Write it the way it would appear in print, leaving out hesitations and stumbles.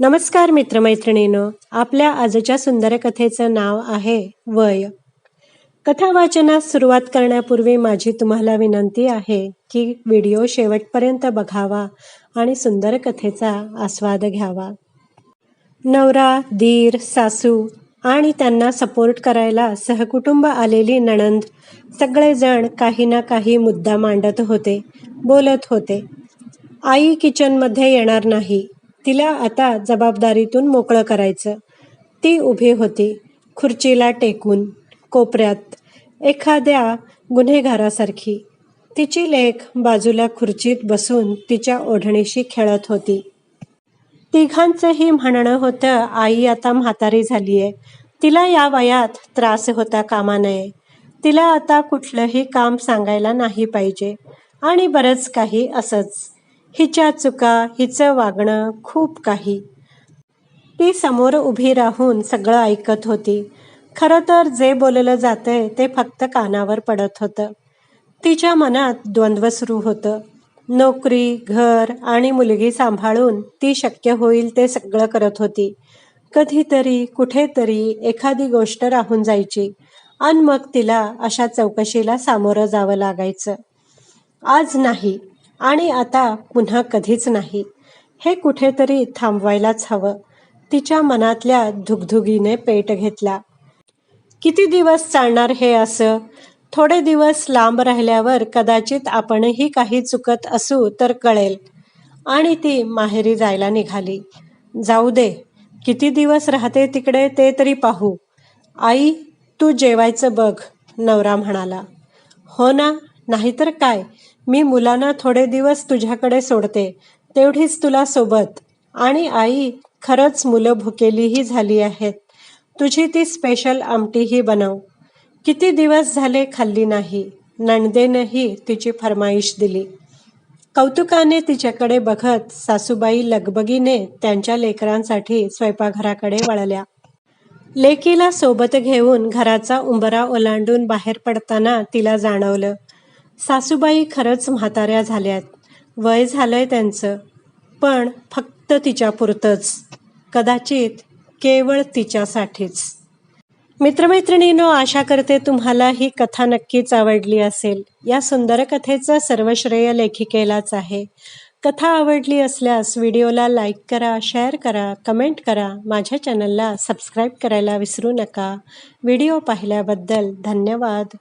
नमस्कार मित्रमैत्रिणींनो, आपल्या आजच्या सुंदर कथेचं नाव आहे वय. कथा वाचनास सुरुवात करण्यापूर्वी माझी तुम्हाला विनंती आहे की व्हिडिओ शेवटपर्यंत बघावा आणि सुंदर कथेचा आस्वाद घ्यावा. नवरा, दीर, सासू आणि त्यांना सपोर्ट करायला सहकुटुंब आलेली नणंद सगळेजण काही ना काही मुद्दा मांडत होते, बोलत होते. आई किचनमध्ये येणार नाही, तिला आता जबाबदारीतून मोकळं करायचं. ती उभी होती, खुर्चीला टेकून, कोपऱ्यात, एखाद्या गुन्हेगारासारखी. तिची लेक बाजूला खुर्चीत बसून तिच्या ओढणीशी खेळत होती. तिघांचंही म्हणणं होतं, आई आता म्हातारी झालीये, तिला या वयात त्रास होता कामा नये. तिला आता कुठलंही काम सांगायला नाही पाहिजे आणि बरंच काही असंच. हिच्या चुका, हिचं वागणं, खूप काही. ती समोर उभी राहून सगळं ऐकत होती. खरं तर जे बोललं जातंय ते फक्त कानावर पडत होतं. तिच्या मनात द्वंद्व सुरू होतं. नोकरी, घर आणि मुलगी सांभाळून ती शक्य होईल ते सगळं करत होती. कधीतरी, कुठेतरी एखादी गोष्ट राहून जायची आणि मग तिला अशा चौकशीला सामोरं जावं लागायचं. आज नाही आणि आता पुन्हा कधीच नाही. हे कुठेतरी थांबवायलाच हवं. तिच्या मनातल्या धुगधुगीने पेट घेतला. किती दिवस चालणार हे असं? थोडे दिवस लांब राहिल्यावर कदाचित आपणही काही चुकत असू तर कळेल. आणि ती माहेरी जायला निघाली. जाऊ दे, किती दिवस राहते तिकडे ते तरी पाहू. आई, तू जेवायचं बघ, नवरा म्हणाला. हो ना, नाहीतर काय, मी मुलांना थोडे दिवस तुझ्याकडे सोडते, तेवढीच तुला सोबत. आणि आई, खरंच मुलं भुकेलीही झाली आहेत. तुझी ती स्पेशल आमटीही बनव, किती दिवस झाले खाल्ली नाही. नणदेनंही तिची फरमाईश दिली. कौतुकाने तिच्याकडे बघत सासूबाई लगबगीने त्यांच्या लेकरांसाठी स्वयंपाकघराकडे वळल्या. लेकीला सोबत घेऊन घराचा उंबरा ओलांडून बाहेर पडताना तिला जाणवलं, सासूबाई खरंच म्हाताऱ्या झाल्यात. वय झालंय त्यांचं, पण फक्त तिच्यापुरतंच, कदाचित केवळ तिच्यासाठीच. मित्रमैत्रिणींनो, आशा करते तुम्हाला ही कथा नक्कीच आवडली असेल. या सुंदर कथेचं सर्व श्रेय लेखिकेलाच आहे. कथा आवडली असल्यास व्हिडिओला लाईक करा, शेअर करा, कमेंट करा. माझ्या चॅनलला सबस्क्राईब करायला विसरू नका. व्हिडिओ पाहिल्याबद्दल धन्यवाद.